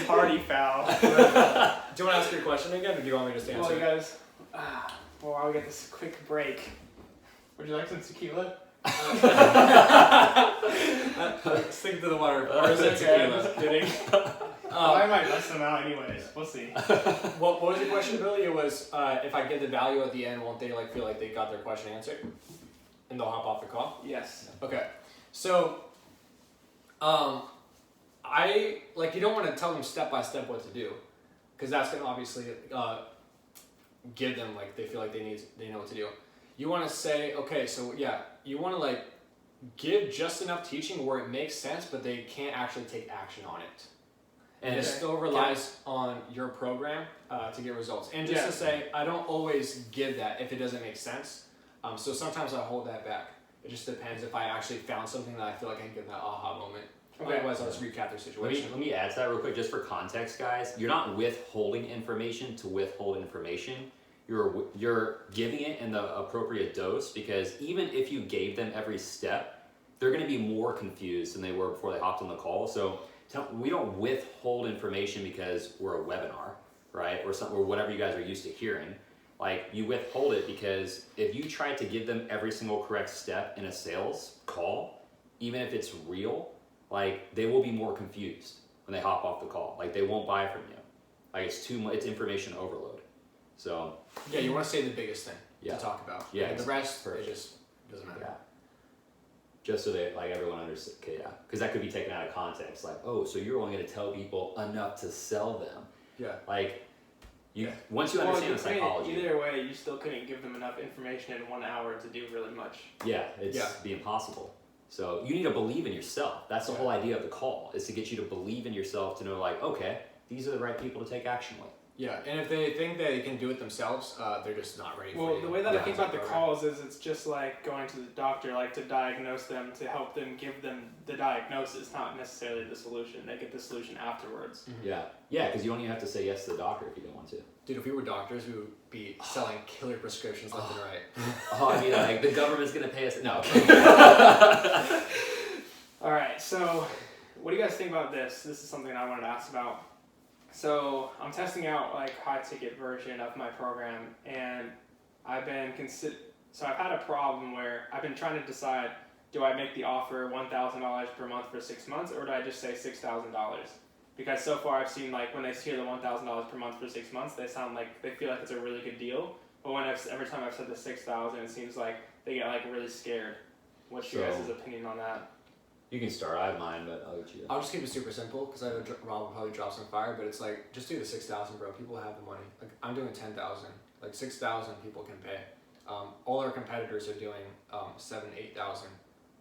party foul. Do you want to ask your question again, or do you want me to just answer? Well, you guys, while we get this quick break, would you like some tequila? Stick to the water. Or is it tequila? Just kidding. I might mess them out anyways. We'll see. What was your question, Billy? It was if I give the value at the end, won't they feel like they got their question answered, and they'll hop off the call? Yes. Okay. So, I you don't want to tell them step by step what to do, because that's gonna obviously give them they feel like they know what to do. You want to say, okay, so yeah, you want to give just enough teaching where it makes sense, but they can't actually take action on it. And it still relies on your program to get results. And just to say, I don't always give that if it doesn't make sense. So sometimes I hold that back. It just depends if I actually found something that I feel like I can get that aha moment. Okay. Otherwise, I'll just recap their situation. Let me add to that real quick, just for context, guys. You're not withholding information to withhold information. You're giving it in the appropriate dose, because even if you gave them every step, they're going to be more confused than they were before they hopped on the call. So we don't withhold information because we're a webinar, right? Or whatever you guys are used to hearing. You withhold it because if you try to give them every single correct step in a sales call, even if it's real, they will be more confused when they hop off the call. They won't buy from you. It's too much. It's information overload. So yeah, you want to say the biggest thing to talk about. Yeah, the rest it just doesn't matter. Yeah. Just so that everyone understands. Okay, yeah, because that could be taken out of context. Oh, so you're only going to tell people enough to sell them. Yeah. Once you understand the psychology. Either way, you still couldn't give them enough information in 1 hour to do really much. Yeah, it's be impossible. So you need to believe in yourself. That's the whole idea of the call, is to get you to believe in yourself, to know okay, these are the right people to take action with. Yeah, and if they think they can do it themselves, they're just not ready for it. Well, the way that I think about the calls is it's just like going to the doctor, to diagnose them, to help them, give them the diagnosis, not necessarily the solution. They get the solution afterwards. Mm-hmm. Yeah, because you don't even have to say yes to the doctor if you don't want to. Dude, if we were doctors, we would be selling killer prescriptions left and right. I mean, the government's going to pay us. No. All right, so what do you guys think about this? This is something I wanted to ask about. So I'm testing out high ticket version of my program, and I've been so I've had a problem where I've been trying to decide, do I make the offer $1,000 per month for 6 months, or do I just say $6,000? Because so far I've seen when they hear the $1,000 per month for 6 months, they sound they feel like it's a really good deal. But every time I've said the $6,000, it seems like they get really scared. What's your guys' opinion on that? You can start. I have mine, but I'll let you. I'll just keep it super simple, because I know Rob will probably drop some fire, but it's just do the 6,000, bro. People have the money. I'm doing 10,000. 6,000 people can pay. All our competitors are doing 7,000, 8,000.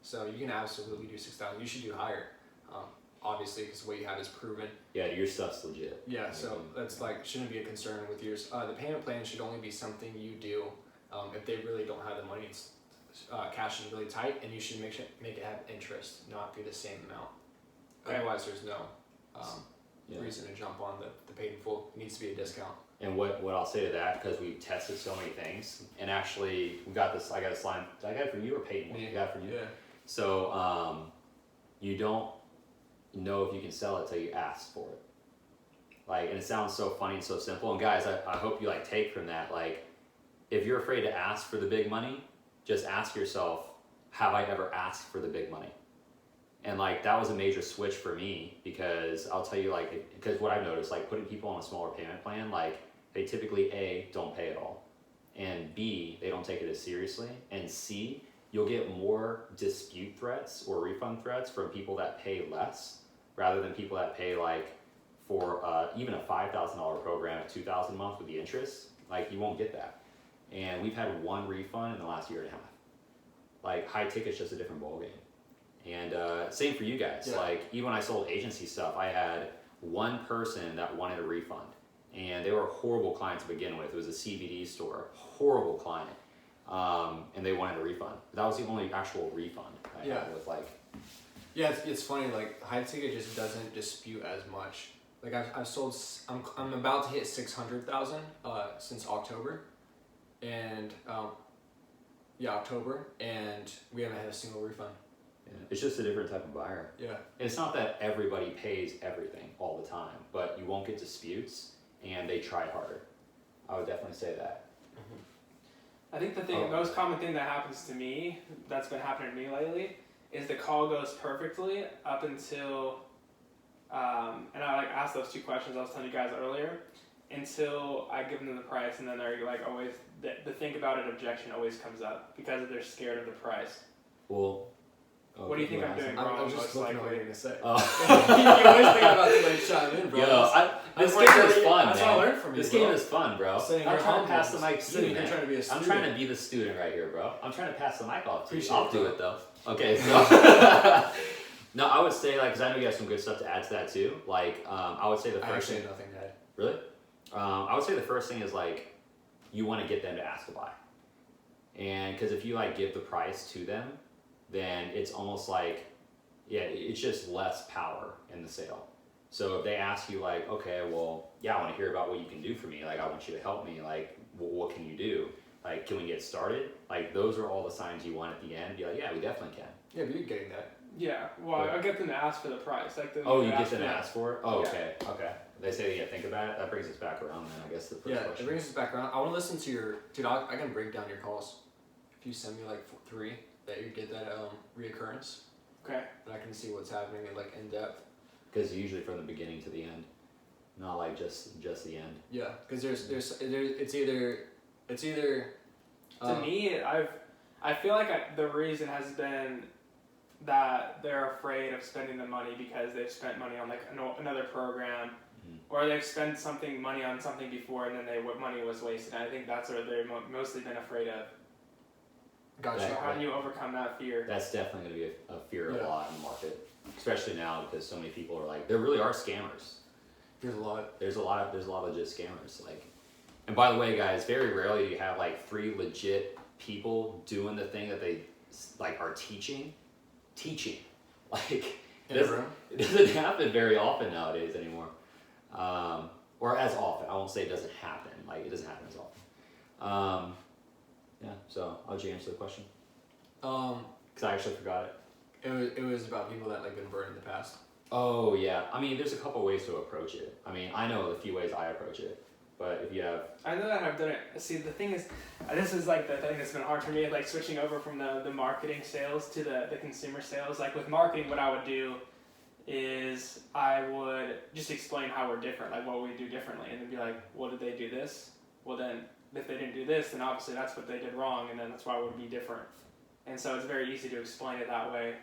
So you can absolutely do 6,000. You should do higher, obviously, because what you have is proven. Yeah, your stuff's legit. Yeah, so that's shouldn't be a concern with yours. The payment plan should only be something you do if they really don't have the money. Cash is really tight, and you should make it have interest, not be the same amount. Okay. Otherwise, there's no reason to jump on the paid in full. It needs to be a discount. And what I'll say to that, because we've tested so many things, and actually we got this. I got a slime. Did I got it from you or Peyton? Yeah. I got it from you. Yeah. So you don't know if you can sell it till you ask for it. And it sounds so funny and so simple. And guys, I hope you take from that. If you're afraid to ask for the big money, just ask yourself, have I ever asked for the big money? And that was a major switch for me, because I'll tell you, because what I've noticed, putting people on a smaller payment plan, they typically A, don't pay at all, and B, they don't take it as seriously, and C, you'll get more dispute threats or refund threats from people that pay less, rather than people that pay for even a $5,000 program at $2,000 a month with the interest. You won't get that. And we've had one refund in the last year and a half. High ticket's just a different ballgame. And same for you guys. Yeah. Even when I sold agency stuff, I had one person that wanted a refund, and they were a horrible client to begin with. It was a CBD store, horrible client, and they wanted a refund. That was the only actual refund I had with Yeah, it's funny. High ticket just doesn't dispute as much. I've sold. I'm about to hit 600,000 since October. And October, and we haven't had a single refund. Yeah. It's just a different type of buyer. Yeah. And it's not that everybody pays everything all the time, but you won't get disputes, and they try harder. I would definitely say that. I think the most common thing that happens to me, that's been happening to me lately, is the call goes perfectly up until, and I like asked those two questions I was telling you guys earlier, until I give them the price, and then they're like always, the think about it objection always comes up because they're scared of the price. Well, what do you think I'm doing wrong? I'm just looking at what you're going to say. Oh. You always think about the like chime in, bro. Yo, this what game I- is fun, that's man. what I learned from you, This bro. game is fun, bro. Sitting I'm here trying to humble, pass the mic to sitting you, here man. trying to be a I'm student. trying to be the student right here, bro. I'm trying to pass the mic off to you. Appreciate I'll it, do bro. it though. Okay, so no, I would say like, cause I know you have some good stuff to add to that too. Like, I would say the I first actually thing. have nothing to add. Really? I would say the first thing is like, you want to get them to ask to buy, and because if you like give the price to them, then it's almost like, yeah, it's just less power in the sale. So if they ask you like, okay, well, yeah, I want to hear about what you can do for me. Like, I want you to help me. Like, what can you do? Like, can we get started? Like, those are all the signs you want at the end. Be like, yeah, we definitely can. Yeah, but you're getting that. Yeah, well, I'll get them to ask for the price. Like Oh, you get them to for- ask for it? Oh, Yeah. okay, okay. They say, yeah, think about it. That brings us back around then, I guess, the first Yeah, question. it brings us back around. I want to listen to your... Dude, I can break down your calls. If you send me like 3, that you get that reoccurrence. Okay. And I can see what's happening in like in depth. Because usually from the beginning to the end, not like just the end. Yeah, because there's it's either To me, I feel like the reason has been that they're afraid of spending the money because they've spent money on like another program, or they've spent money on something before and then money was wasted. And I think that's what they've mostly been afraid of. Gotcha. So how do you overcome that fear? That's definitely going to be a fear Yeah. a lot in the market, especially now because so many people are like, there really are scammers. There's a lot. There's a lot of legit scammers. Like, and by the way, guys, very rarely do you have like 3 legit people doing the thing that they like are teaching. Like, In a room? it doesn't happen very often nowadays anymore. Or as often. I won't say it doesn't happen. Like, it doesn't happen as often. Yeah, so I'll let you answer the question. Because I actually forgot it. It was about people that like been burned in the past. Oh, yeah. I mean, there's a couple ways to approach it. I mean, I know a few ways I approach it. But if you have... I know that I've done it. See, the thing is, this is like the thing that's been hard for me, like switching over from the marketing sales to the consumer sales. Like with marketing, what I would do is I would just explain how we're different, like what we do differently, and then be like, well, did they do this? Well, then if they didn't do this, then obviously that's what they did wrong, and then that's why it would be different. And so it's very easy to explain it that way.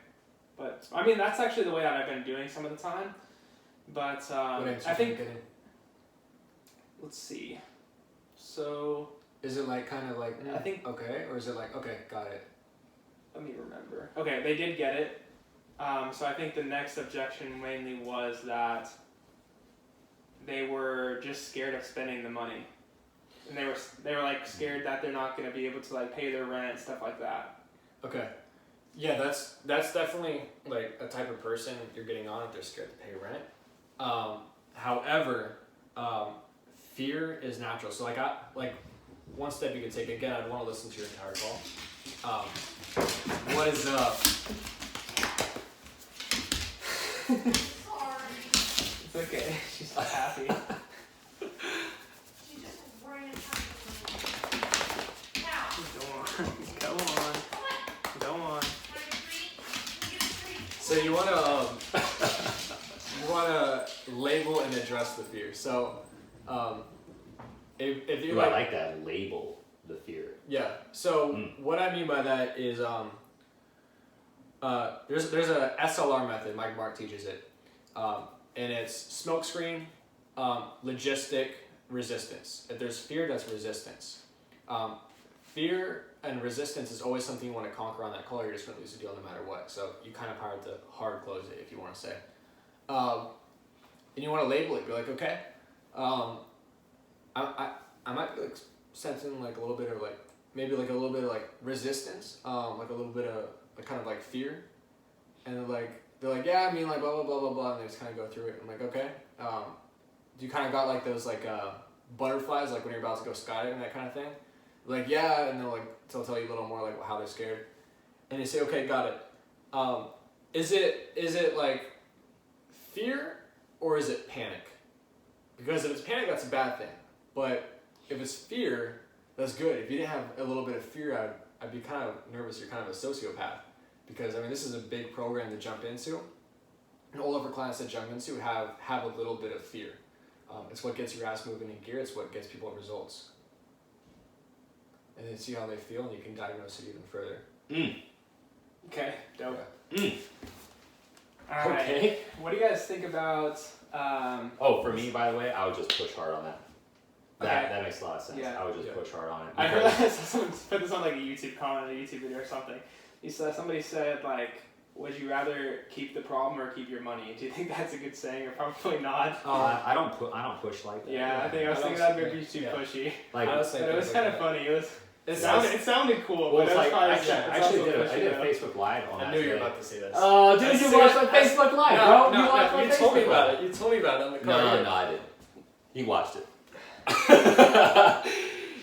But I mean, that's actually the way that I've been doing some of the time. But I think, let's see. So is it like kind of like I think, okay, or is it like okay, got it? let me remember. Okay, they did get it. So I think the next objection mainly was that they were just scared of spending the money, and they were like scared that they're not going to be able to like pay their rent, stuff like that. Okay. Yeah, that's definitely like a type of person you're getting on if they're scared to pay rent. However, fear is natural. So like one step you could take, again, I'd want to listen to your entire call. What is Sorry. It's okay. She's so happy. She just ran and Now, Go on. can I get a treat? Can I get a treat? so you wanna label and address the fear. So if you Ooh, I like that. Label the fear. yeah. So what I mean by that is there's a SLR method. Mike Mark teaches it, and it's smokescreen, logistic, resistance. If there's fear, that's resistance. Fear and resistance is always something you want to conquer on that call. You're just going to lose the deal no matter what. So you kind of have to hard close it, if you want to say. And you want to label it. Be like, okay, I might be like sensing like a little bit of like maybe like a little bit of like resistance, like a little bit of like kind of like fear, and they're like yeah, I mean like blah blah blah blah blah, and they just kind of go through it. I'm like okay, do you kind of got like those like butterflies like when you're about to go skydiving, that kind of thing? Like yeah, and they'll tell you a little more like how they're scared, and they say okay, got it. Is it like fear or is it panic? Because if it's panic, that's a bad thing. But if it's fear, that's good. If you didn't have a little bit of fear, I'd be kind of nervous. You're kind of a sociopath. Because, I mean, this is a big program to jump into. And all of our clients that jump into have a little bit of fear. It's what gets your ass moving in gear. It's what gets people results. And then see how they feel, and you can diagnose it even further. Okay, dope. Yeah. All right. Okay. What do you guys think about? Oh, for me, by the way, I would just push hard on that. Okay. That makes a lot of sense. Yeah. I would just Yeah. push hard on it. I heard because- that someone put this on like a YouTube comment, a YouTube video or something. Somebody said like, would you rather keep the problem or keep your money? Do you think that's a good saying or probably not? I don't push like that. Yeah, I think I was I thinking don't that'd be think- too yeah. pushy. Like, I was But it thinking was like kind of that. funny. It It sounded cool, well, but it's like, probably, actually, it's I actually also did a pushy, though. Facebook Live on that I knew you were today. about to say this. Oh, dude, As you soon watched as- my Facebook Live, No, bro. no, You watched my you told me Facebook about Live. it. You told me about it on the car. No, I didn't. He watched it.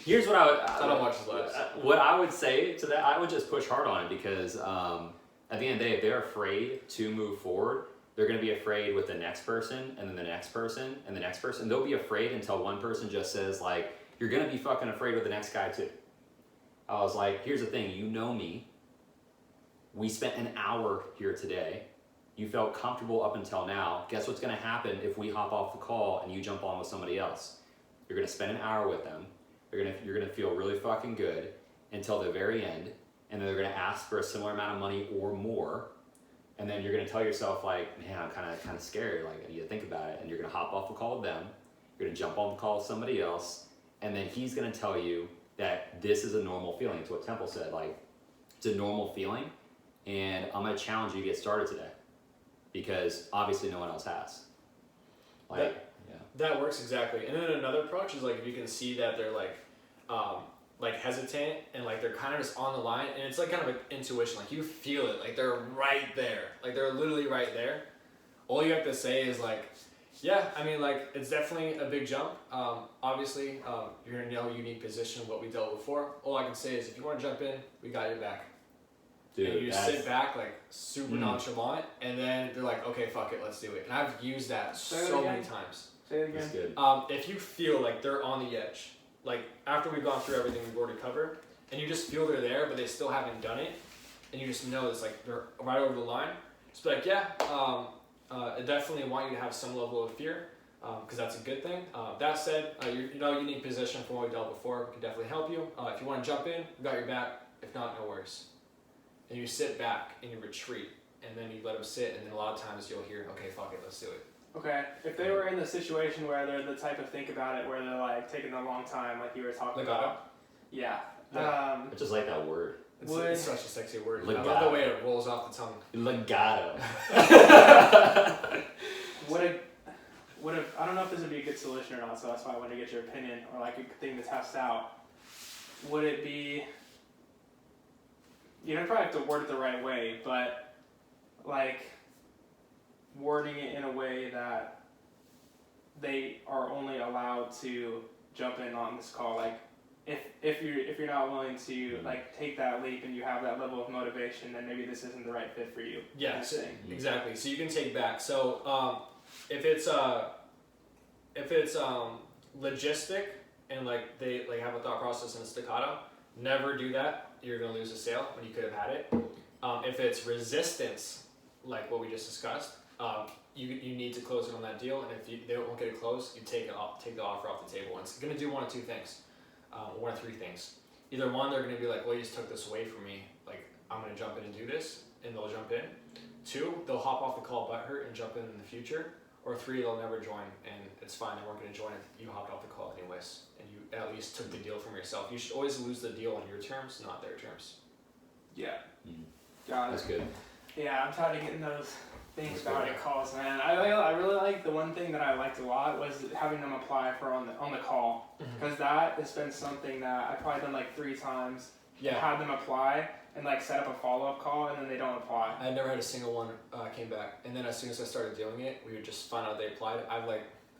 Here's what I don't watch his lives. What I would say to that, I would just push hard on it because at the end of the day, if they're afraid to move forward, they're going to be afraid with the next person and then the next person and the next person. They'll be afraid until one person just says like, you're going to be fucking afraid with the next guy too. I was like, here's the thing, you know me. We spent an hour here today. You felt comfortable up until now. Guess what's going to happen if we hop off the call and you jump on with somebody else? You're going to spend an hour with them. You're gonna feel really fucking good until the very end, and then they're gonna ask for a similar amount of money or more, and then you're gonna tell yourself like, man, I'm kind of scared. Like I need to think about it, and you're gonna hop off the call with them. You're gonna jump on the call with somebody else, and then he's gonna tell you that this is a normal feeling. It's what Temple said. Like it's a normal feeling, and I'm gonna challenge you to get started today, because obviously no one else has. Like. That works exactly. And then another approach is like if you can see that they're like hesitant and like they're kind of just on the line, and it's like kind of an intuition, like you feel it, like they're right there, like they're literally right there. All you have to say is like, yeah, I mean like it's definitely a big jump. Obviously, you're in a unique position, what we dealt with before. All I can say is if you want to jump in, we got your back. Dude, and you just sit back like super nonchalant, and then they're like, okay, fuck it, let's do it. And I've used that so many times. Say it again. That's good. If you feel like they're on the edge, like after we've gone through everything we've already covered, and you just feel they're there, but they still haven't done it, and you just know it's like they're right over the line, just be like, yeah, I definitely want you to have some level of fear, because that's a good thing. That said, you're in a unique position from what we dealt before. We can definitely help you. If you want to jump in, we got your back. If not, no worries. And you sit back and you retreat, and then you let them sit, and then a lot of times you'll hear, okay, fuck it, let's do it. Okay, if they were in the situation where they're the type of think about it, where they're like taking a long time, like you were talking Legato? about. Yeah. Yeah. I just like that word. It's such a sexy word. I Legato. love the way it rolls off the tongue. Legato. Would have I don't know if this would be a good solution or not, so that's why I wanted to get your opinion or like a thing to test out. Would it be? You know, probably have to word it the right way, but like wording it in a way that they are only allowed to jump in on this call. Like if you're not willing to like take that leap and you have that level of motivation, then maybe this isn't the right fit for you. Yeah, kind of thing. exactly. So you can take back. So if it's logistic and like they like have a thought process and a staccato, never do that. You're gonna lose a sale when you could have had it. If it's resistance, like what we just discussed, you need to close it on that deal, and if they won't get it closed, you take the offer off the table. And it's gonna do one of two things, one of three things. Either one, they're gonna be like, well, you just took this away from me. Like I'm gonna jump in and do this, and they'll jump in. Two, they'll hop off the call butthurt and jump in the future. Or three, they'll never join, and it's fine. They weren't gonna join if you hopped off the call anyways, and you at least took the deal from yourself. You should always lose the deal on your terms, not their terms. Yeah. Got it. That's good. Yeah, I'm tired of getting those things That's about good. it calls, man. I really like the one thing that I liked a lot was having them apply for on the call, because that has been something that I've probably done like 3 times. Yeah. Had them apply and like set up a follow-up call, and then they don't apply. I never had a single one came back, and then as soon as I started doing it, we would just find out they applied.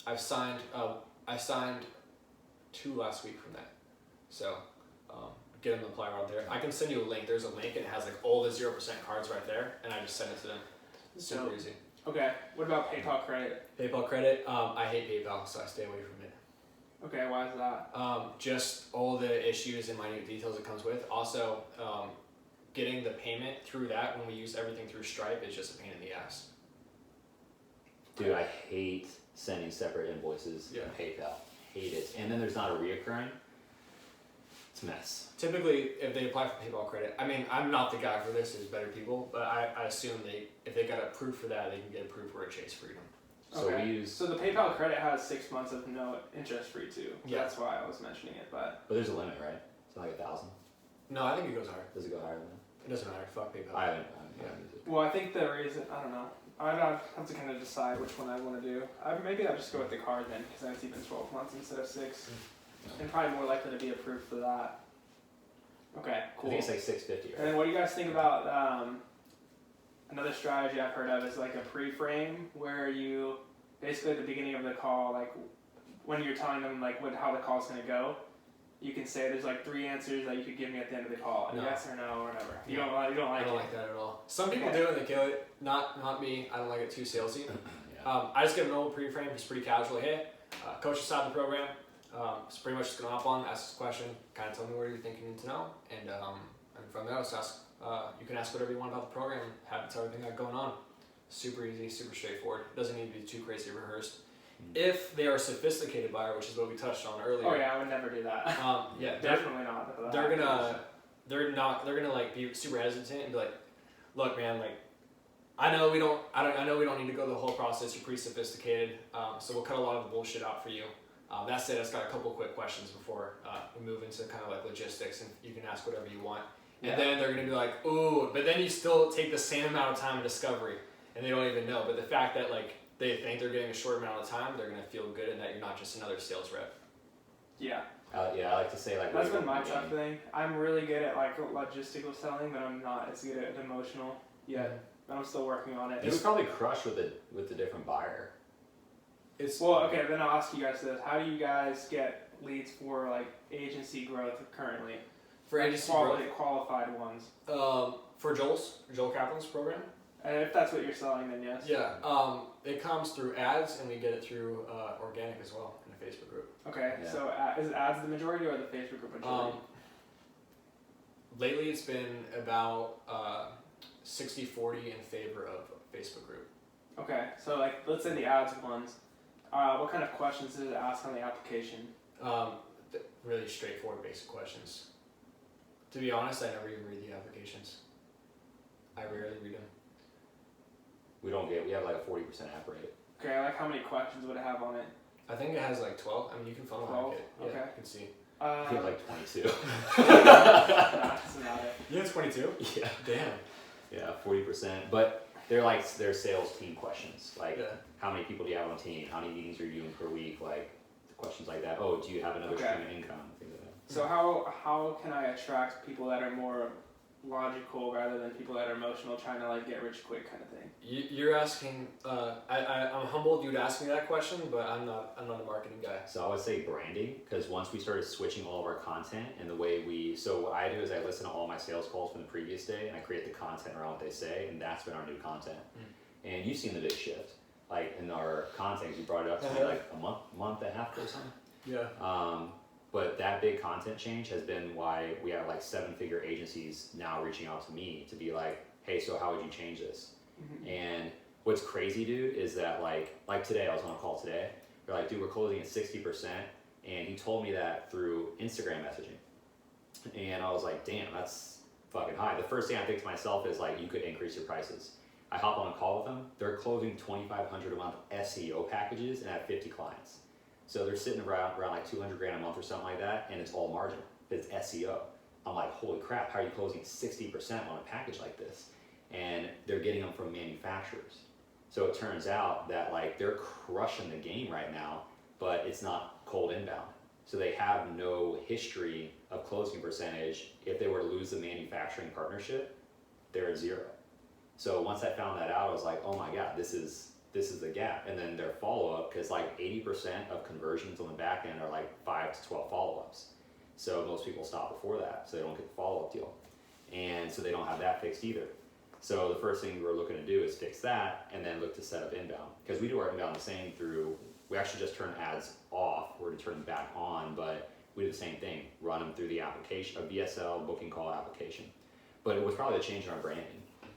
I signed 2 last week from that, so get them to apply right there. I can send you a link. There's a link and it has like all the 0% cards right there, and I just send it to them. It's super easy. Okay. What about PayPal credit? PayPal credit, I hate PayPal, so I stay away from it. Okay, why is that? Just all the issues and minute details it comes with. Also, getting the payment through that when we use everything through Stripe is just a pain in the ass. Dude, I hate sending separate invoices in PayPal. Hate it. And then there's not a reoccurring. It's a mess. Typically, if they apply for PayPal credit, I mean, I'm not the guy for this, there's better people, but I assume if they got approved for that, they can get approved for a Chase Freedom. So we use. So the PayPal credit has 6 months of no interest free too. Yeah. That's why I was mentioning it, but But there's a limit, right? It's like 1,000. No, I think it goes higher. Does it go higher than that? It doesn't matter. Fuck PayPal. I haven't used it. well, I think the reason I don't know. I'd have to kind of decide which one I want to do. Maybe I'll just go with the card then, because then it's even 12 months instead of 6, and probably more likely to be approved for that. Okay, cool. I think it's like $650. And Right? then what do you guys think about another strategy I've heard of is like a pre-frame where you basically at the beginning of the call, like when you're telling them like how the call's gonna go, you can say there's like 3 answers that you could give me at the end of the call, No. yes or no or whatever. You No. don't like I don't it. like that at all. Some people do and they kill it. Not me. I don't like it too salesy. Yeah. I just give a normal pre-frame, just pretty casual. Hey, coach aside the program. It's pretty much just gonna hop on, ask this question, kind of tell me what you think you need to know, and from there, just ask. You can ask whatever you want about the program. Have it tell everything that's going on. Super easy, super straightforward. Doesn't need to be too crazy rehearsed. If they are a sophisticated buyer, which is what we touched on earlier. Oh yeah, I would never do that. Yeah, Definitely not. they're gonna like be super hesitant and be like, look, man, like, I know we don't need to go the whole process. You're pretty sophisticated, so we'll cut a lot of the bullshit out for you. That said, it's got a couple quick questions before we move into kind of like logistics, and you can ask whatever you want. And then they're gonna be like, ooh, but then you still take the same amount of time in discovery, and they don't even know. But the fact that like they think they're getting a short amount of time, they're gonna feel good, and that you're not just another sales rep. Yeah. I like to say like. That's been my tough thing. I'm really good at like logistical selling, but I'm not as good at emotional yet. But I'm still working on it. You would probably crush with the different buyer. Well, okay, then I'll ask you guys this. How do you guys get leads for like agency growth currently? For Like, agency growth, qualified ones. for Joel Kaplan's program. And if that's what you're selling, then yes. Yeah, it comes through ads, and we get it through organic as well in the Facebook group. Okay, Yeah. so is ads the majority or the Facebook group majority? Lately, it's been about 60-40 in favor of Facebook group. Okay, so like let's say the ads ones. What kind of questions does it ask on the application? Really straightforward, basic questions. To be honest, I never even read the applications. I rarely read them. We have like a 40% app rate. Okay, like how many questions would it have on it? I think it has like 12. I mean, you can funnel 12? hack it. Yeah, Okay. you can see. We have like 22. That's not it. You have 22? Yeah. Damn. Yeah, 40%. But they're sales team questions. Like, Yeah. how many people do you have on team? How many meetings are you doing per week? Like, questions like that. Oh, do you have another Okay. stream of income? Things like that. So how can I attract people that are more logical rather than people that are emotional, trying to like get rich quick kind of thing? You're asking. I'm humbled you'd ask me that question, but I'm not a marketing guy. So I would say branding, because once we started switching all of our content and the way so what I do is I listen to all my sales calls from the previous day and I create the content around what they say, and that's been our new content. And you've seen the big shift, like in our content. You brought it up to me like a month and a half or something. Yeah. But that big content change has been why we have like 7-figure agencies now reaching out to me to be like, hey, so how would you change this? And what's crazy, dude, is that like today, I was on a call today. They're like, dude, we're closing at 60%. And he told me that through Instagram messaging. And I was like, damn, that's fucking high. The first thing I think to myself is like, you could increase your prices. I hop on a call with them. They're closing $2,500 a month SEO packages and have 50 clients. So they're sitting around like $200,000 a month or something like that, and it's all margin. It's SEO. I'm like, holy crap, how are you closing 60% on a package like this? And they're getting them from manufacturers. So it turns out that like they're crushing the game right now, but it's not cold inbound. So they have no history of closing percentage. If they were to lose the manufacturing partnership, they're at 0. So once I found that out, I was like, oh my God, this is the gap. And then their follow-up, because like 80% of conversions on the back end are like 5 to 12 follow-ups. So most people stop before that, so they don't get the follow-up deal. And so they don't have that fixed either. So the first thing we're looking to do is fix that and then look to set up inbound. Because we do our inbound the same through, we actually just turn ads off, we're to turn them back on, but we do the same thing, run them through the application, a VSL booking call application. But it was probably a change in our branding.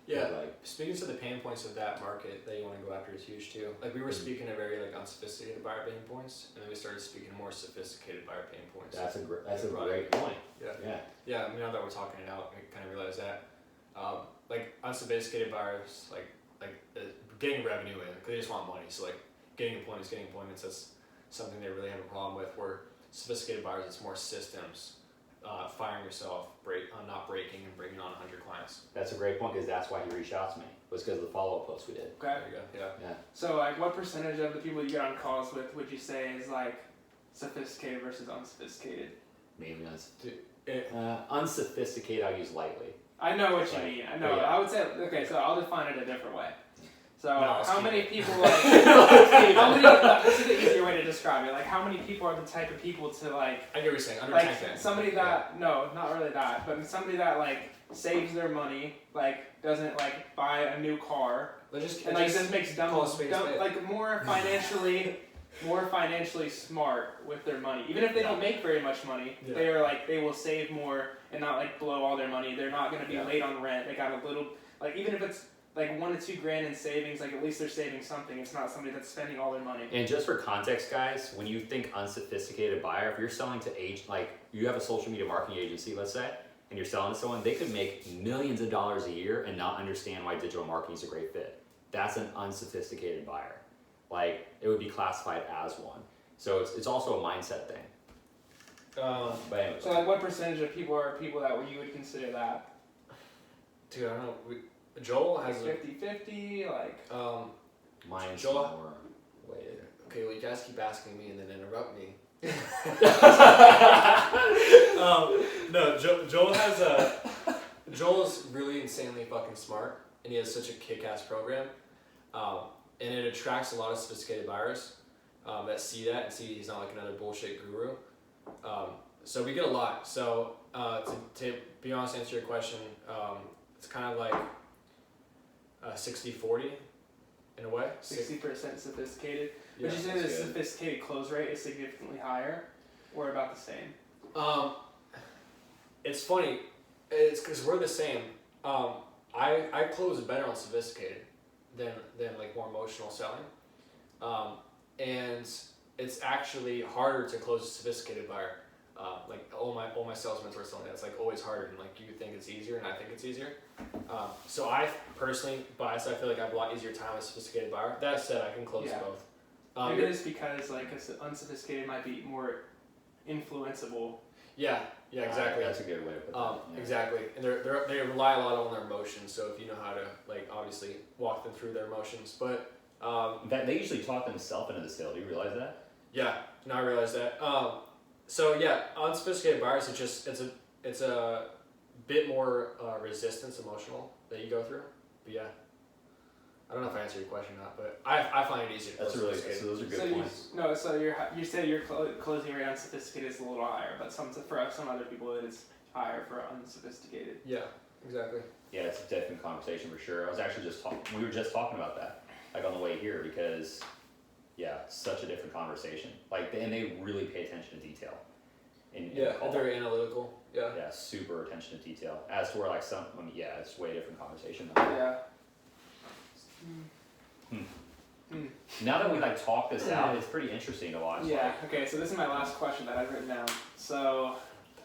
Yeah, Like, speaking to the pain points of that market that you want to go after is huge too. Like we were speaking of very like unsophisticated buyer pain points, and then we started speaking of more sophisticated buyer pain points. that's a great point. Yeah. Yeah, I mean, now that we're talking it out, I kind of realize that. Like unsophisticated buyers, getting revenue in, because they just want money. So like getting appointments, that's something they really have a problem with. Where sophisticated buyers, it's more systems, firing yourself, not breaking and bringing on 100 clients. That's a great point, because that's why he reached out to me, was because of the follow-up post we did. Okay. There you go. Yeah. So like, what percentage of the people you get on calls with would you say is like sophisticated versus unsophisticated? Mainly It, unsophisticated, I'll use lightly. I know what you Like, mean. I know. yeah. I would say, okay, so I'll define it a different way. So No, let's how keep many it. people like, this is the easier way to describe it. Like how many people are the type of people to like, I get what you're saying. Under like 10K. somebody that, no, not really that, but somebody that like saves their money, like doesn't like buy a new car, Let's just, and like just makes call a spade a spade. like more financially smart with their money. Even if they don't make very much money, Yeah. they are like, they will save more and not like blow all their money. They're not going to be Yeah. late on rent. They got a little, like even if it's like $1 to $2 grand in savings, like at least they're saving something. It's not somebody that's spending all their money. And just for context, guys, when you think unsophisticated buyer, if you're selling to like you have a social media marketing agency, let's say, and you're selling to someone, they could make millions of dollars a year and not understand why digital marketing is a great fit. That's an unsophisticated buyer. Like it would be classified as one. So it's also a mindset thing. But anyways, So like what percentage of people are people that you would consider that? Dude, I don't know. Joel Like has 50-50, like mine's Joel- more weighted. Okay, well, you guys keep asking me and then interrupt me. No, Joel has Joel's really insanely fucking smart, and he has such a kick-ass program, and it attracts a lot of sophisticated buyers that see that and see he's not like another bullshit guru. So we get a lot. So to be honest, answer your question, it's kind of like 60-40 in a way. 60% sophisticated. Yeah, Would you say the that's good. sophisticated close rate is significantly higher, or about the same? It's funny. It's because we're the same. I close better on sophisticated than like more emotional selling, and it's actually harder to close a sophisticated buyer. Like all my salesmen were telling me that's like always harder, and like you think it's easier, and I think it's easier. So I personally biased. I feel like I have a lot easier time with a sophisticated buyer. That said, I can close Yeah. both. Maybe it's because like unsophisticated might be more influenceable. Yeah, exactly. That's a good way to put that. Yeah. Exactly, and they rely a lot on their emotions. So if you know how to like obviously walk them through their emotions, but In fact, they usually talk themselves into the sale. Do you realize that? yeah, now I realize that. So yeah, unsophisticated buyers, it's a bit more resistance emotional that you go through. But yeah, I don't know if I answered your question or not, but I find it easier. to That's close really sophisticated. so those are good So points. you said your closing rate on sophisticated is a little higher, but for some other people it is higher for unsophisticated. Yeah, exactly. Yeah, it's a different conversation for sure. I was actually we were just talking about that, like on the way here, because yeah, it's such a different conversation. Like, and they really pay attention to detail. In the call. They're analytical. Yeah. Yeah, super attention to detail. As to where like yeah, it's way different conversation. Though. Yeah. Now that we like talk this out, it's pretty interesting to watch. Yeah. Okay. So this is my last question that I've written down. So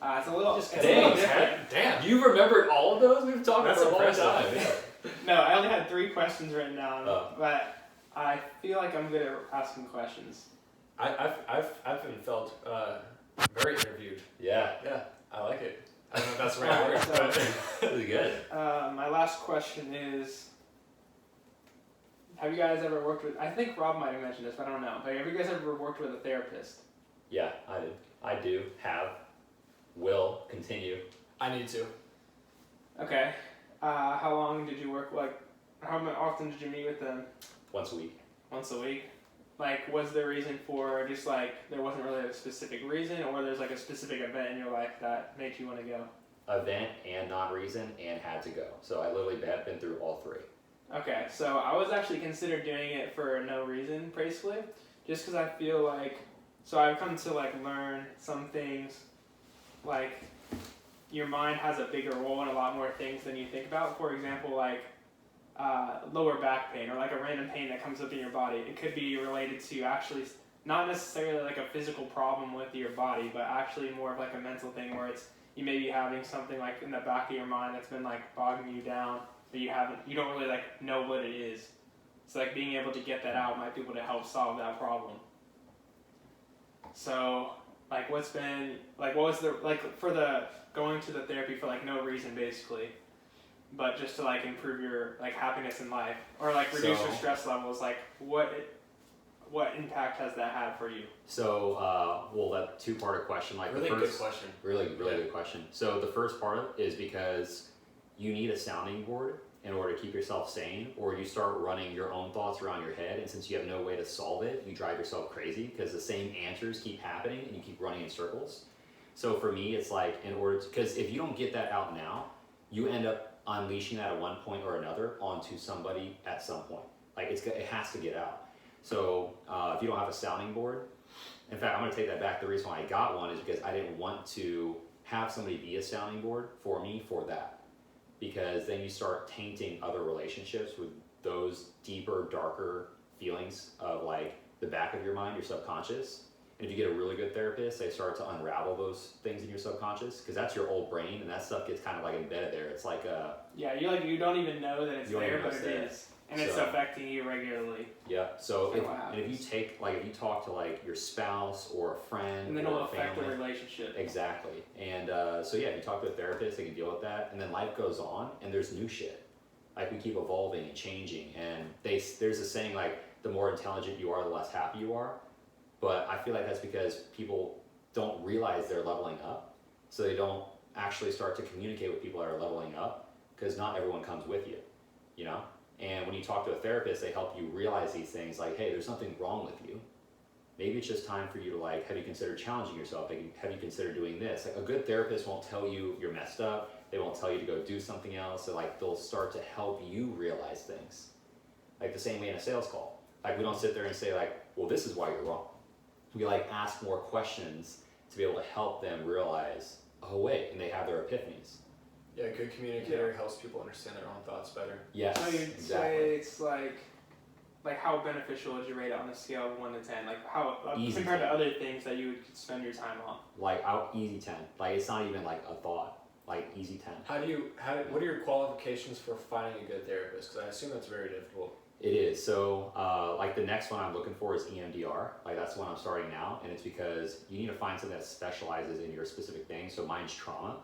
it's a little. It's a Dang, little different. Damn. You remembered all of those? We've talked That's for a long impressive. time. No, I only had 3 questions written down, Oh. but I feel like I'm good at asking questions. I've been felt very interviewed. Yeah, Yeah, I like it. I don't know if that's the right word, Alright, but really good. My last question is, have you guys ever worked with, I think Rob might have mentioned this, but I don't know, but have you guys ever worked with a therapist? Yeah, I do, have, will, continue. I need to. Okay. How long did you work, like, how often did you meet with them? Once a week. Once a week? Like, was there a reason for just like there wasn't really a specific reason, or there's like a specific event in your life that made you want to go? Event and non-reason and had to go. So I literally been through all three. Okay, so I was actually considered doing it for no reason, basically, just because I feel like, so I've come to like learn some things, like your mind has a bigger role in a lot more things than you think about. For example, like lower back pain or like a random pain that comes up in your body. It could be related to actually not necessarily like a physical problem with your body, but actually more of like a mental thing where it's you may be having something like in the back of your mind that's been like bogging you down, but you don't really like know what it is. So like being able to get that out might be able to help solve that problem. So like what was the like for the going to the therapy for like no reason basically, but just to like improve your like happiness in life or like reduce your stress levels, like what impact has that had for you? So, well, that two-part question, like Really the first, good question. Really good question. So the first part is because you need a sounding board in order to keep yourself sane, or you start running your own thoughts around your head, and since you have no way to solve it, you drive yourself crazy because the same answers keep happening and you keep running in circles. So for me, it's like because if you don't get that out now, you end up unleashing that at one point or another onto somebody at some point. Like it has to get out. So if you don't have a sounding board, in fact, I'm going to take that back. The reason why I got one is because I didn't want to have somebody be a sounding board for me for that. Because then you start tainting other relationships with those deeper, darker feelings of like the back of your mind, your subconscious. And if you get a really good therapist, they start to unravel those things in your subconscious because that's your old brain and that stuff gets kind of like embedded there. It's like you don't even know that it's there, but it is. And it's affecting you regularly. Yeah. So if you talk to like your spouse or a friend, and then it'll affect the relationship. Exactly. And if you talk to a therapist, they can deal with that. And then life goes on, and there's new shit. Like we keep evolving and changing. And there's a saying like the more intelligent you are, the less happy you are. But I feel like that's because people don't realize they're leveling up, so they don't actually start to communicate with people that are leveling up because not everyone comes with you, you know. And when you talk to a therapist, they help you realize these things like, hey, there's something wrong with you. Maybe it's just time for you to like, have you considered challenging yourself? Have you considered doing this? Like a good therapist won't tell you you're messed up. They won't tell you to go do something else. So like they'll start to help you realize things. Like the same way in a sales call. Like we don't sit there and say like, well, this is why you're wrong. We like ask more questions to be able to help them realize, oh wait, and they have their epiphanies. Yeah, a good communicator helps people understand their own thoughts better. Yes, so you'd exactly. say it's like how beneficial would you rate it on a scale of 1 to 10? Like how compared to other things that you would spend your time on? Like easy 10. Like it's not even like a thought. Like easy 10. What are your qualifications for finding a good therapist? Because I assume that's very difficult. It is. So like the next one I'm looking for is EMDR. Like that's the one I'm starting now, and it's because you need to find something that specializes in your specific thing. So mine's trauma.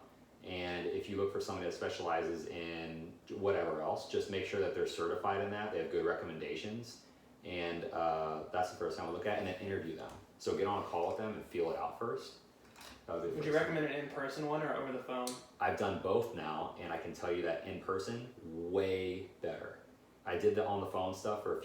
And if you look for somebody that specializes in whatever else, just make sure that they're certified in that. They have good recommendations. And that's the first time I look at, and then interview them. So get on a call with them and feel it out first. Would you recommend an in-person one or over the phone? I've done both now, and I can tell you that in person, way better. I did the on the phone stuff for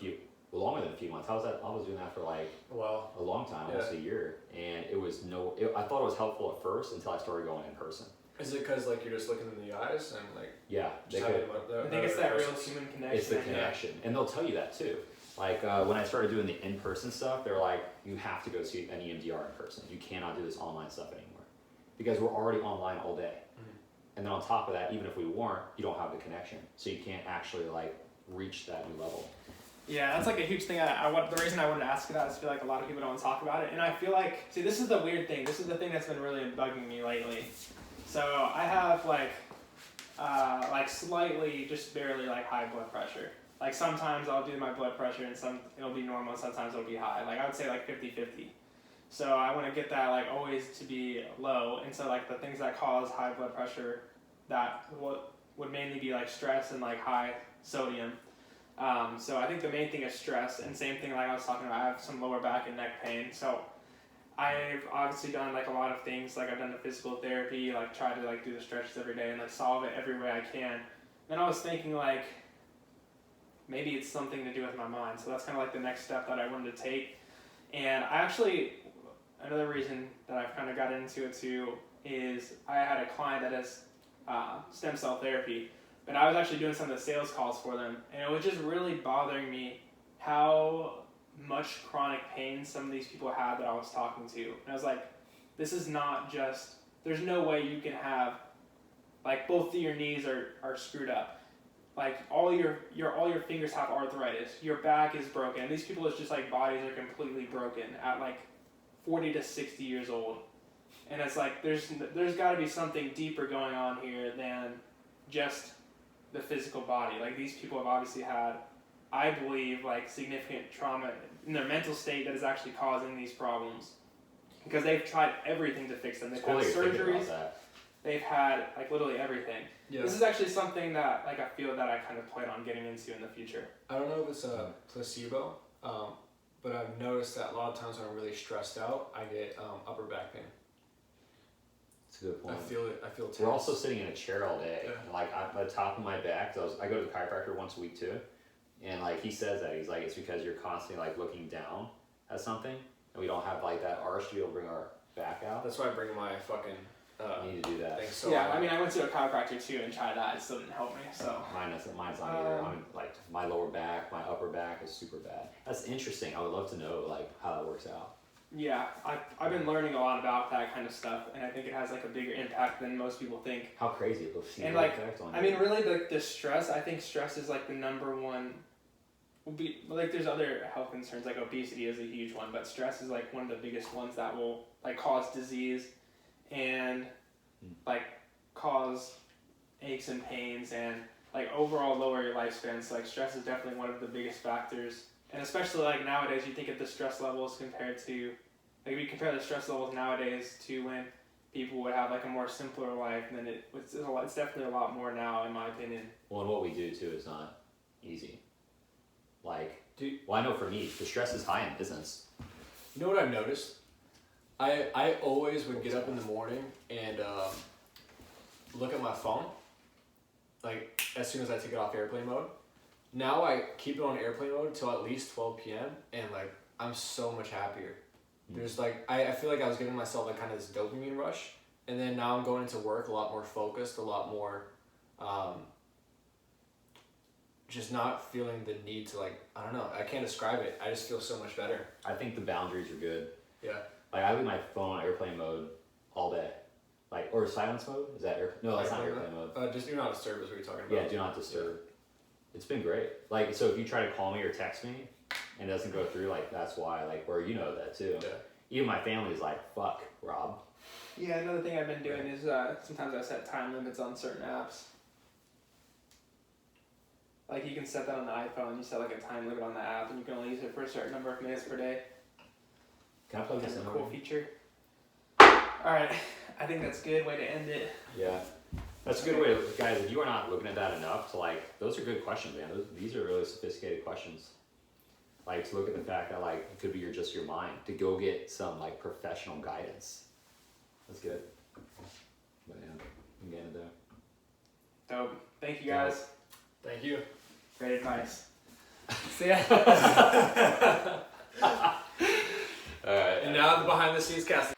longer than a few months. I was doing that for like a long time, almost a year. And I thought it was helpful at first until I started going in person. Is it because like you're just looking in the eyes and like I think it's that real human connection. It's the connection, and they'll tell you that too. Like when I started doing the in-person stuff, they're like, you have to go see an EMDR in person. You cannot do this online stuff anymore because we're already online all day. And then on top of that, even if we weren't, you don't have the connection, so you can't actually like reach that new level. Yeah, that's like a huge thing. The reason I wanted to ask you that is I feel like a lot of people don't talk about it, and I feel like this is the weird thing. This is the thing that's been really bugging me lately. So I have like slightly, just barely like high blood pressure. Like sometimes I'll do my blood pressure and it'll be normal, and sometimes it'll be high. Like I would say like 50-50. So I want to get that like always to be low. And so like the things that cause high blood pressure, that would mainly be like stress and like high sodium. So I think the main thing is stress, and same thing like I was talking about, I have some lower back and neck pain. So I've obviously done like a lot of things, like I've done the physical therapy, like try to like do the stretches every day and like solve it every way I can. Then I was thinking like maybe it's something to do with my mind. So that's kind of like the next step that I wanted to take. And I actually, another reason that I've kind of got into it too is I had a client that has stem cell therapy, but I was actually doing some of the sales calls for them, and it was just really bothering me how much chronic pain some of these people had that I was talking to. And I was like, this is not just, there's no way you can have, like, both of your knees are screwed up. Like, all your fingers have arthritis. Your back is broken. And these people, it's just like bodies are completely broken at like 40 to 60 years old. And it's like, there's got to be something deeper going on here than just the physical body. Like, these people have obviously had, I believe, like, significant trauma in their mental state that is actually causing these problems. Because they've tried everything to fix them. They've had surgeries. They've had, like, literally everything. Yeah. This is actually something that, like, I feel that I kind of plan on getting into in the future. I don't know if it's a placebo, but I've noticed that a lot of times when I'm really stressed out, I get upper back pain. That's a good point. I feel it. I feel tense. We're also sitting in a chair all day. Yeah. And, like, at the top of my back, I go to the chiropractor once a week too. And, like, he says that. He's like, it's because you're constantly, like, looking down at something. And we don't have, like, that arch to be able to bring our back out. That's why I bring my fucking You need to do that. thing. So Yeah, I mean, I went to a chiropractor too and tried that. It still didn't help me. So Mine's not either. I'm like, my lower back, my upper back is super bad. That's interesting. I would love to know, like, how that works out. yeah, I've been learning a lot about that kind of stuff, and I think it has like a bigger impact than most people think. How crazy it looks. And, like, effect on I you. mean, really, the stress. I think stress is like the number one. Like, there's other health concerns, like obesity is a huge one, but stress is like one of the biggest ones that will, like, cause disease and, like, cause aches and pains and, like, overall lower your lifespan. So, like, stress is definitely one of the biggest factors. And especially, like, nowadays, you think of the stress levels compared to, like, if you compare the stress levels nowadays to when people would have, like, a more simpler life, then it's definitely a lot more now, in my opinion. Well, and what we do too is not easy. Like, Dude. I know for me, the stress is high in business. You know what I've noticed? I always would get up in the morning and look at my phone, like, as soon as I take it off airplane mode. Now I keep it on airplane mode till at least 12 p.m. and, like, I'm so much happier. There's, like, I feel like I was giving myself, like, kind of this dopamine rush, and then now I'm going into work a lot more focused, a lot more just not feeling the need to, like, I don't know, I can't describe it. I just feel so much better. I think the boundaries are good. Yeah. Like, I leave my phone on airplane mode all day. Like, or silence mode? Is that airplane? No, that's not airplane mode. Just do not disturb is what you're talking about. Yeah, do not disturb. It's been great. Like, so if you try to call me or text me and it doesn't go through, like, that's why. Like, where you know that too. Yeah. Even my family's like, fuck, Rob. Yeah, another thing I've been doing is sometimes I set time limits on certain apps. Like, you can set that on the iPhone. You set, like, a time limit on the app, and you can only use it for a certain number of minutes per day. Can I plug this Kind in? of a cool feature. Alright, I think that's a good way to end it. Yeah. That's a good way to, guys, if you are not looking at that enough, to, like, those are good questions, man. These are really sophisticated questions. Like, to look at the fact that, like, it could be just your mind, to go get some, like, professional guidance. That's good. But yeah, I'm getting it there. Dope. Thank you, guys. Thank you. Great advice. See ya. Alright. And now the behind the scenes casting.